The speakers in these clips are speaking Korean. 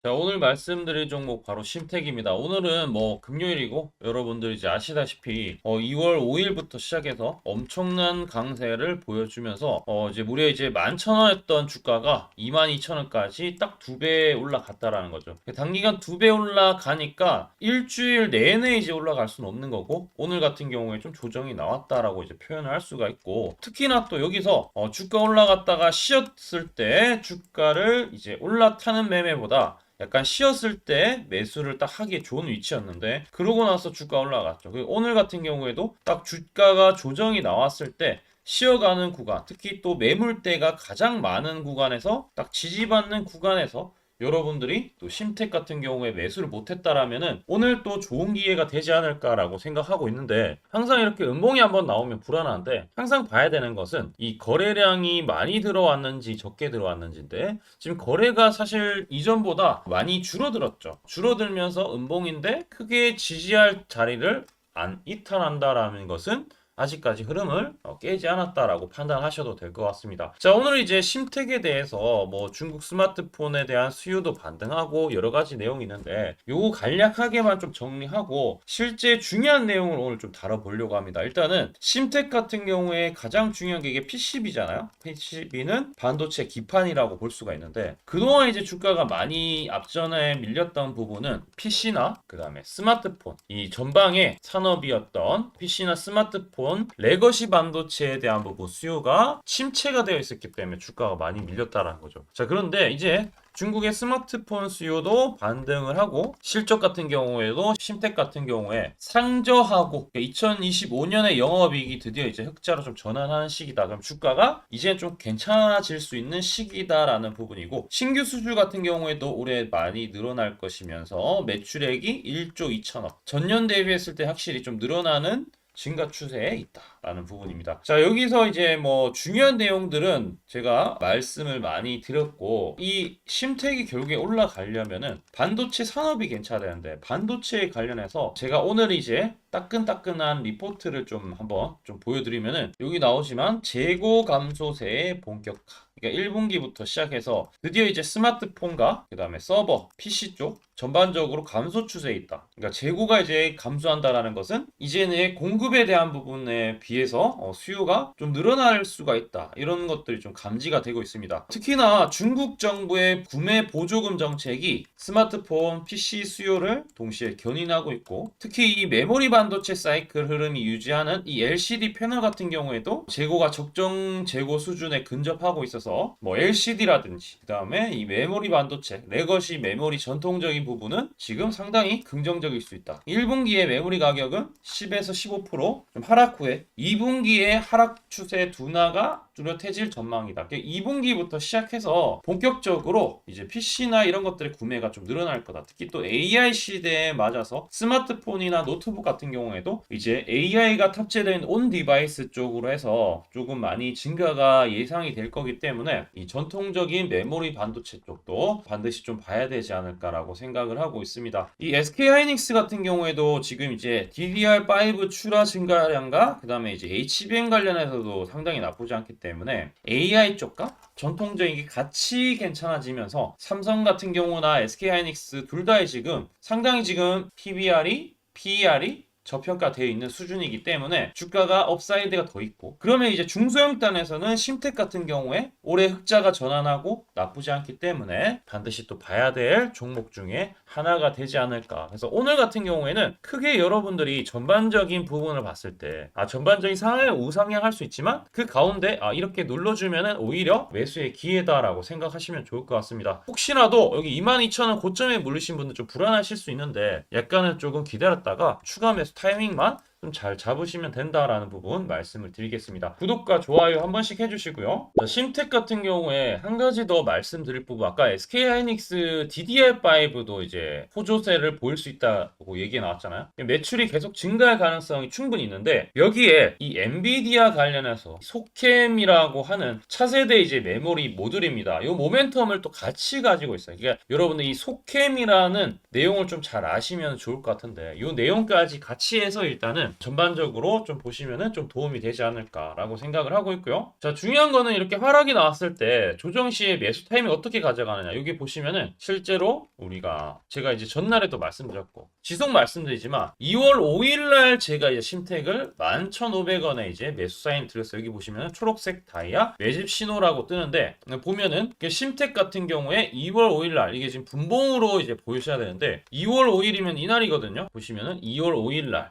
자, 오늘 말씀드릴 종목 바로 심택입니다. 오늘은 뭐 금요일이고 여러분들 이제 아시다시피 2월 5일부터 시작해서 엄청난 강세를 보여주면서 이제 무려 이제 11,000원했던 주가가 22,000원까지 딱 두 배 올라갔다라는 거죠. 단기간 두 배 올라가니까 일주일 내내 이제 올라갈 수는 없는 거고 오늘 같은 경우에 좀 조정이 나왔다라고 이제 표현을 할 수가 있고 특히나 또 여기서 주가 올라갔다가 쉬었을 때 주가를 이제 올라타는 매매보다 약간 쉬었을 때 매수를 딱 하기에 좋은 위치였는데 그러고 나서 주가 올라갔죠. 그리고 오늘 같은 경우에도 딱 주가가 조정이 나왔을 때 쉬어가는 구간, 특히 또 매물대가 가장 많은 구간에서 딱 지지받는 구간에서 여러분들이 또 심택 같은 경우에 매수를 못했다라면은 오늘 또 좋은 기회가 되지 않을까라고 생각하고 있는데 항상 이렇게 음봉이 한번 나오면 불안한데 항상 봐야 되는 것은 이 거래량이 많이 들어왔는지 적게 들어왔는지인데 지금 거래가 사실 이전보다 많이 줄어들었죠. 줄어들면서 음봉인데 크게 지지할 자리를 안 이탈한다라는 것은 아직까지 흐름을 깨지 않았다라고 판단하셔도 될 것 같습니다. 자, 오늘 이제 심택에 대해서 뭐 중국 스마트폰에 대한 수요도 반등하고 여러 가지 내용이 있는데 요거 간략하게만 좀 정리하고 실제 중요한 내용을 오늘 좀 다뤄보려고 합니다. 일단은 심택 같은 경우에 가장 중요한 게 이게 PCB잖아요. PCB는 반도체 기판이라고 볼 수가 있는데 그동안 이제 주가가 많이 앞전에 밀렸던 부분은 PC나 그 다음에 스마트폰 이 전방의 산업이었던 PC나 스마트폰 레거시 반도체에 대한 부분 수요가 침체가 되어 있었기 때문에 주가가 많이 밀렸다라는 거죠. 자, 그런데 이제 중국의 스마트폰 수요도 반등을 하고 실적 같은 경우에도 심택 같은 경우에 상저하고 2025년에 영업이익이 드디어 이제 흑자로 좀 전환하는 시기다. 그럼 주가가 이제 좀 괜찮아질 수 있는 시기다라는 부분이고 신규 수주 같은 경우에도 올해 많이 늘어날 것이면서 매출액이 1조 2천억 전년 대비했을 때 확실히 좀 늘어나는 증가 추세에 있다라는 부분입니다. 자, 여기서 이제 뭐 중요한 내용들은 제가 말씀을 많이 드렸고 이 심택이 결국에 올라가려면은 반도체 산업이 괜찮아야 되는데 반도체에 관련해서 제가 오늘 이제 따끈따끈한 리포트를 좀 한번 좀 보여드리면은 여기 나오지만 재고 감소세의 본격화 그러니까 1분기부터 시작해서 드디어 이제 스마트폰과 그 다음에 서버, PC 쪽 전반적으로 감소 추세에 있다. 그러니까 재고가 이제 감소한다라는 것은 이제는 공급에 대한 부분에 비해서 수요가 좀 늘어날 수가 있다. 이런 것들이 좀 감지가 되고 있습니다. 특히나 중국 정부의 구매 보조금 정책이 스마트폰, PC 수요를 동시에 견인하고 있고 특히 이 메모리 반도체 사이클 흐름이 유지하는 이 LCD 패널 같은 경우에도 재고가 적정 재고 수준에 근접하고 있어서 뭐 LCD라든지 그 다음에 이 메모리 반도체, 레거시 메모리 전통적인 부분은 지금 상당히 긍정적일 수 있다. 1분기에 메모리 가격은 10에서 15%좀 하락 후에 2분기에 하락 추세 둔화가 뚜렷해질 전망이다. 2분기부터 시작해서 본격적으로 이제 PC나 이런 것들의 구매가 좀 늘어날 거다. 특히 또 AI 시대에 맞아서 스마트폰이나 노트북 같은 경우에도 이제 AI가 탑재된 온 디바이스 쪽으로 해서 조금 많이 증가가 예상이 될 거기 때문에 이 전통적인 메모리 반도체 쪽도 반드시 좀 봐야 되지 않을까라고 생각을 하고 있습니다. 이 SK하이닉스 같은 경우에도 지금 이제 DDR5 출하 증가량과 그 다음에 이제 HBM 관련해서도 상당히 나쁘지 않기 때문에 AI 쪽과 전통적인 게 같이 괜찮아지면서 삼성 같은 경우나 SK하이닉스 둘 다에 지금 상당히 지금 PBR이 PER이 저평가되어 있는 수준이기 때문에 주가가 업사이드가 더 있고 그러면 이제 중소형단에서는 심택 같은 경우에 올해 흑자가 전환하고 나쁘지 않기 때문에 반드시 또 봐야 될 종목 중에 하나가 되지 않을까. 그래서 오늘 같은 경우에는 크게 여러분들이 전반적인 부분을 봤을 때 전반적인 상황을 우상향할 수 있지만 그 가운데 이렇게 눌러주면은 오히려 매수의 기회다라고 생각하시면 좋을 것 같습니다. 혹시라도 여기 22,000원 고점에 물리신 분들 좀 불안하실 수 있는데 약간은 조금 기다렸다가 추가 매수 타이밍만 좀 잘 잡으시면 된다라는 부분 말씀을 드리겠습니다. 구독과 좋아요 한 번씩 해주시고요. 자, 심택 같은 경우에 한 가지 더 말씀드릴 부분 아까 SK하이닉스 DDR5도 이제 호조세를 보일 수 있다고 얘기 나왔잖아요. 매출이 계속 증가할 가능성이 충분히 있는데 여기에 이 엔비디아 관련해서 소캠이라고 하는 차세대 이제 메모리 모듈입니다. 이 모멘텀을 또 같이 가지고 있어요. 그러니까 여러분들 이 소캠이라는 내용을 좀 잘 아시면 좋을 것 같은데 이 내용까지 같이 해서 일단은 보시면은 전반적으로 좀 보시면은 좀 도움이 되지 않을까라고 생각을 하고 있고요. 자, 중요한 거는 이렇게 하락이 나왔을 때 조정 시에 매수 타이밍 어떻게 가져가느냐. 여기 보시면은 실제로 우리가 제가 이제 전날에도 말씀드렸고 지속 말씀드리지만 2월 5일 날 제가 이제 심택을 11,500원에 이제 매수 사인 드렸어요. 여기 보시면은 초록색 다이아 매집 신호라고 뜨는데 보면은 심택 같은 경우에 2월 5일 날 이게 지금 분봉으로 이제 보여셔야 되는데 2월 5일이면 이날이거든요. 보시면은 2월 5일 날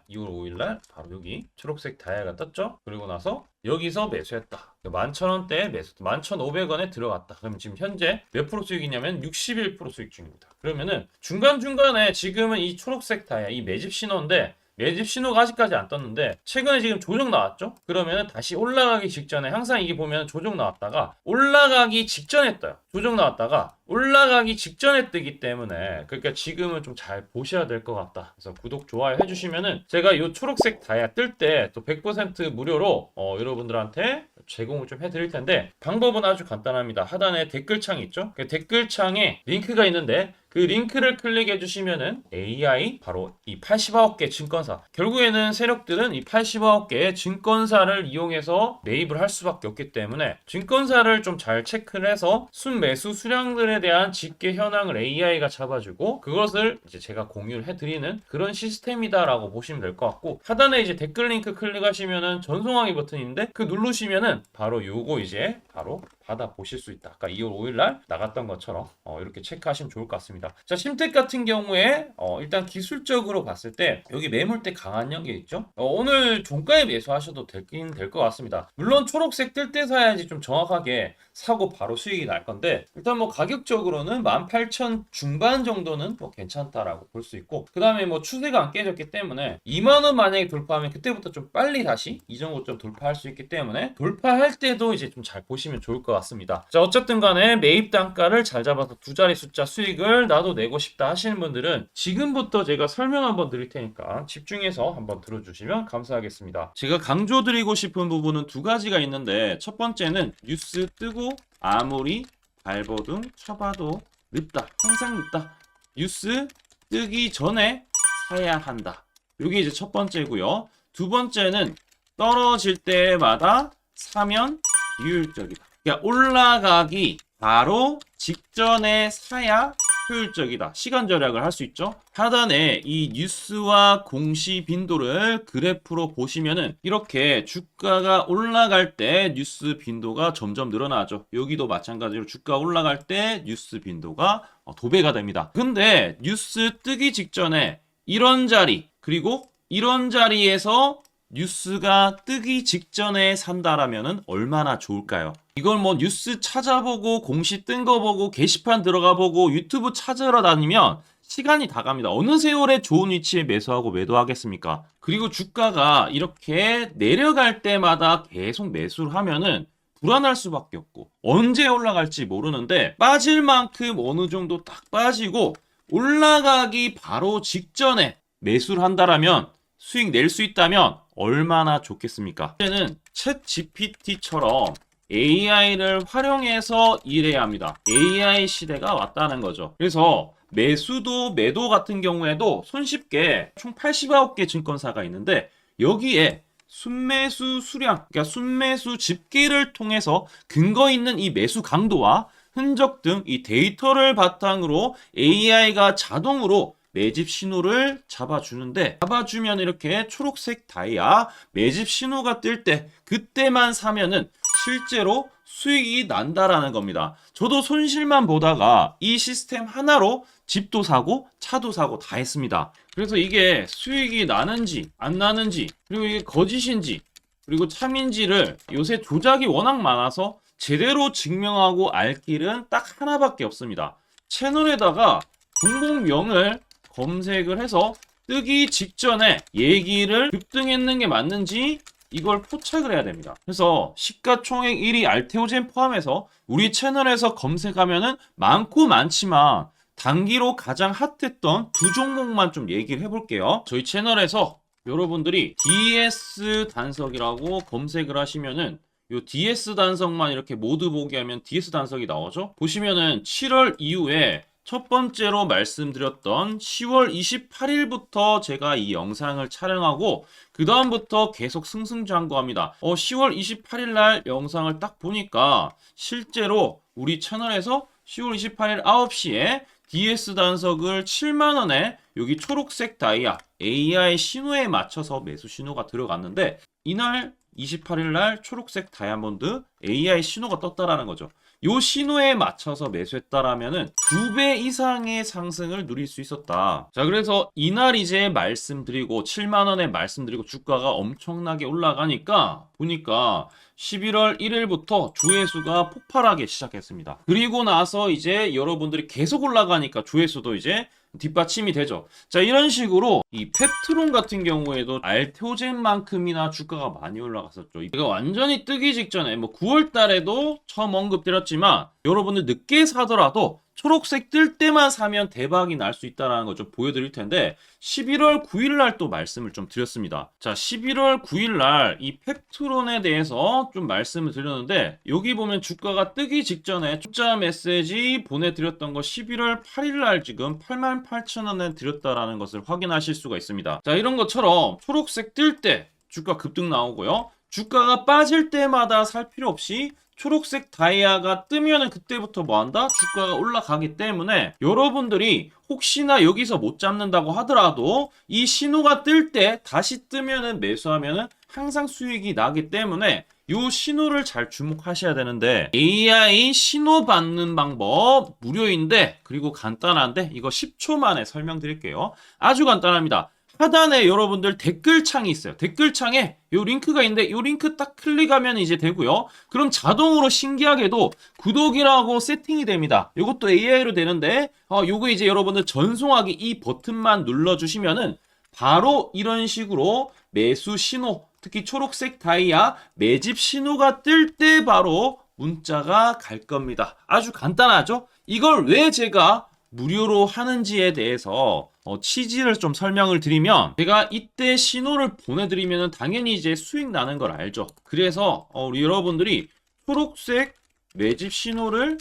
바로 여기 초록색 다이아가 떴죠. 그리고 나서 여기서 매수했다. 11,000원대에 매수, 11,500원에 들어갔다. 그럼 지금 현재 몇 프로 수익이냐면 61% 수익 중입니다. 그러면은 중간중간에 지금은 이 초록색 다이아, 이 매집 신호인데 매집 신호가 아직까지 안 떴는데 최근에 지금 조정 나왔죠? 그러면은 다시 올라가기 직전에 항상 이게 보면 조정 나왔다가 올라가기 직전에 떠요. 조정 나왔다가 올라가기 직전에 뜨기 때문에 그러니까 지금은 좀 잘 보셔야 될 것 같다. 그래서 구독, 좋아요 해주시면은 제가 이 초록색 다이아 뜰 때 또 100% 무료로 여러분들한테 제공을 좀 해드릴 텐데 방법은 아주 간단합니다. 하단에 댓글창이 있죠? 그 댓글창에 링크가 있는데 그 링크를 클릭해 주시면은 AI 바로 이 89개 증권사 결국에는 세력들은 이 89개의 증권사를 이용해서 매입을 할 수밖에 없기 때문에 증권사를 좀 잘 체크를 해서 순매수 수량들에 대한 집계 현황을 AI가 잡아주고 그것을 이제 제가 공유를 해드리는 그런 시스템이다라고 보시면 될 것 같고 하단에 이제 댓글 링크 클릭하시면은 전송하기 버튼인데 그 누르시면은 바로 요거 이제 바로 받아 보실 수 있다. 아까 2월 5일 날 나갔던 것처럼 이렇게 체크하시면 좋을 것 같습니다. 자, 심택 같은 경우에 일단 기술적으로 봤을 때 여기 매물대 강한 연계 있죠? 오늘 종가에 매수하셔도 되긴 될 것 같습니다. 물론 초록색 뜰 때 사야지 좀 정확하게 사고 바로 수익이 날 건데 일단 뭐 가격적으로는 18,000 중반 정도는 뭐 괜찮다라고 볼 수 있고 그 다음에 뭐 추세가 안 깨졌기 때문에 2만원 만약에 돌파하면 그때부터 좀 빨리 다시 이 정도 좀 돌파할 수 있기 때문에 돌파할 때도 이제 좀 잘 보시면 좋을 것 같습니다. 자, 어쨌든 간에 매입 단가를 잘 잡아서 두 자리 숫자 수익을 나도 내고 싶다 하시는 분들은 지금부터 제가 설명 한번 드릴 테니까 집중해서 한번 들어주시면 감사하겠습니다. 제가 강조드리고 싶은 부분은 두 가지가 있는데 첫 번째는 뉴스 뜨고 아무리 발버둥 쳐봐도 늦다. 항상 늦다. 뉴스 뜨기 전에 사야 한다. 이게 이제 첫 번째고요. 두 번째는 떨어질 때마다 사면 비효율적이다. 그러니까 올라가기 바로 직전에 사야 효율적이다. 시간 절약을 할 수 있죠. 하단에 이 뉴스와 공시 빈도를 그래프로 보시면은 이렇게 주가가 올라갈 때 뉴스 빈도가 점점 늘어나죠. 여기도 마찬가지로 주가 올라갈 때 뉴스 빈도가 도배가 됩니다. 근데 뉴스 뜨기 직전에 이런 자리 그리고 이런 자리에서 뉴스가 뜨기 직전에 산다라면은 얼마나 좋을까요? 이걸 뭐 뉴스 찾아보고 공시 뜬 거 보고 게시판 들어가 보고 유튜브 찾으러 다니면 시간이 다 갑니다. 어느 세월에 좋은 위치에 매수하고 매도하겠습니까? 그리고 주가가 이렇게 내려갈 때마다 계속 매수를 하면은 불안할 수밖에 없고 언제 올라갈지 모르는데 빠질 만큼 어느 정도 딱 빠지고 올라가기 바로 직전에 매수를 한다라면 수익 낼 수 있다면 얼마나 좋겠습니까? 이제는 챗 GPT처럼 AI를 활용해서 일해야 합니다. AI 시대가 왔다는 거죠. 그래서 매수도 매도 같은 경우에도 손쉽게 총 89개 증권사가 있는데 여기에 순매수 수량, 그러니까 순매수 집계를 통해서 근거 있는 이 매수 강도와 흔적 등 이 데이터를 바탕으로 AI가 자동으로 매집 신호를 잡아주면 이렇게 초록색 다이아 매집 신호가 뜰 때 그때만 사면은 실제로 수익이 난다라는 겁니다. 저도 손실만 보다가 이 시스템 하나로 집도 사고 차도 사고 다 했습니다. 그래서 이게 수익이 나는지 안 나는지 그리고 이게 거짓인지 그리고 참인지를 요새 조작이 워낙 많아서 제대로 증명하고 알 길은 딱 하나밖에 없습니다. 채널에다가 종목명을 검색을 해서 뜨기 직전에 얘기를 급등했는 게 맞는지 이걸 포착을 해야 됩니다. 그래서 시가총액 1위 알테오젠 포함해서 우리 채널에서 검색하면은 많고 많지만 단기로 가장 핫했던 두 종목만 좀 얘기를 해볼게요. 저희 채널에서 여러분들이 DS 단석이라고 검색을 하시면은 요 DS 단석만 이렇게 모두 보기 하면 DS 단석이 나오죠. 보시면은 7월 이후에 첫 번째로 말씀드렸던 10월 28일부터 제가 이 영상을 촬영하고 그 다음부터 계속 승승장구합니다. 10월 28일 날 영상을 딱 보니까 실제로 우리 채널에서 10월 28일 9시에 DS 단석을 7만원에 여기 초록색 다이아 AI 신호에 맞춰서 매수 신호가 들어갔는데 이날 28일 날 초록색 다이아몬드 AI 신호가 떴다라는 거죠. 요 신호에 맞춰서 매수했다라면은 2배 이상의 상승을 누릴 수 있었다. 자, 그래서 이날 이제 말씀드리고 7만 원에 말씀드리고 주가가 엄청나게 올라가니까 보니까 11월 1일부터 조회수가 폭발하기 시작했습니다. 그리고 나서 이제 여러분들이 계속 올라가니까 조회수도 이제 뒷받침이 되죠. 자, 이런 식으로 이 펩트론 같은 경우에도 알테오젠만큼이나 주가가 많이 올라갔었죠. 이거 완전히 뜨기 직전에 뭐 9월 달에도 처음 언급드렸지만 여러분들 늦게 사더라도 초록색 뜰 때만 사면 대박이 날 수 있다는 거 좀 보여드릴 텐데 11월 9일 날 또 말씀을 좀 드렸습니다. 자, 11월 9일 날 이 펩트론에 대해서 좀 말씀을 드렸는데 여기 보면 주가가 뜨기 직전에 투자 메시지 보내드렸던 거 11월 8일 날 지금 88,000원에 드렸다라는 것을 확인하실 수가 있습니다. 자, 이런 것처럼 초록색 뜰 때 주가 급등 나오고요. 주가가 빠질 때마다 살 필요 없이 초록색 다이아가 뜨면은 그때부터 뭐한다? 주가가 올라가기 때문에 여러분들이 혹시나 여기서 못 잡는다고 하더라도 이 신호가 뜰 때 다시 뜨면은 매수하면은 항상 수익이 나기 때문에 요 신호를 잘 주목하셔야 되는데 AI 신호 받는 방법 무료인데 그리고 간단한데 이거 10초 만에 설명드릴게요. 아주 간단합니다. 하단에 여러분들 댓글창이 있어요. 댓글창에 요 링크가 있는데 요 링크 딱 클릭하면 이제 되고요. 그럼 자동으로 신기하게도 구독이라고 세팅이 됩니다. 요것도 AI로 되는데 요거 이제 여러분들 전송하기 이 버튼만 눌러주시면은 바로 이런 식으로 매수 신호 특히 초록색 다이아 매집 신호가 뜰 때 바로 문자가 갈 겁니다. 아주 간단하죠? 이걸 왜 제가 무료로 하는지에 대해서 취지를 좀 설명을 드리면 제가 이때 신호를 보내드리면 당연히 이제 수익 나는 걸 알죠. 그래서 우리 여러분들이 초록색 매집 신호를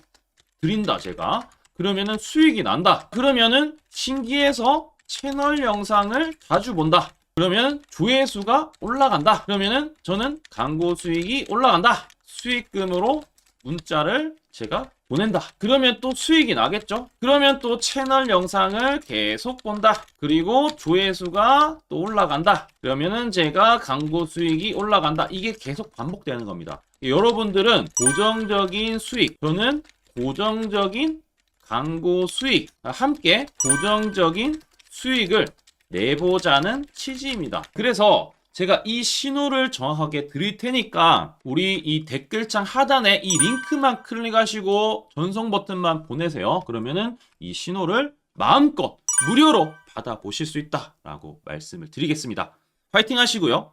드린다 제가 그러면은 수익이 난다. 그러면은 신기해서 채널 영상을 자주 본다. 그러면 조회수가 올라간다. 그러면은 저는 광고 수익이 올라간다. 수익금으로 문자를 제가 보낸다. 그러면 또 수익이 나겠죠? 그러면 또 채널 영상을 계속 본다. 그리고 조회수가 또 올라간다. 그러면은 제가 광고 수익이 올라간다. 이게 계속 반복되는 겁니다. 여러분들은 고정적인 수익, 저는 고정적인 광고 수익, 함께 고정적인 수익을 내보자는 취지입니다. 그래서 제가 이 신호를 정확하게 드릴 테니까 우리 이 댓글창 하단에 이 링크만 클릭하시고 전송 버튼만 보내세요. 그러면은 이 신호를 마음껏 무료로 받아보실 수 있다라고 말씀을 드리겠습니다. 파이팅 하시고요.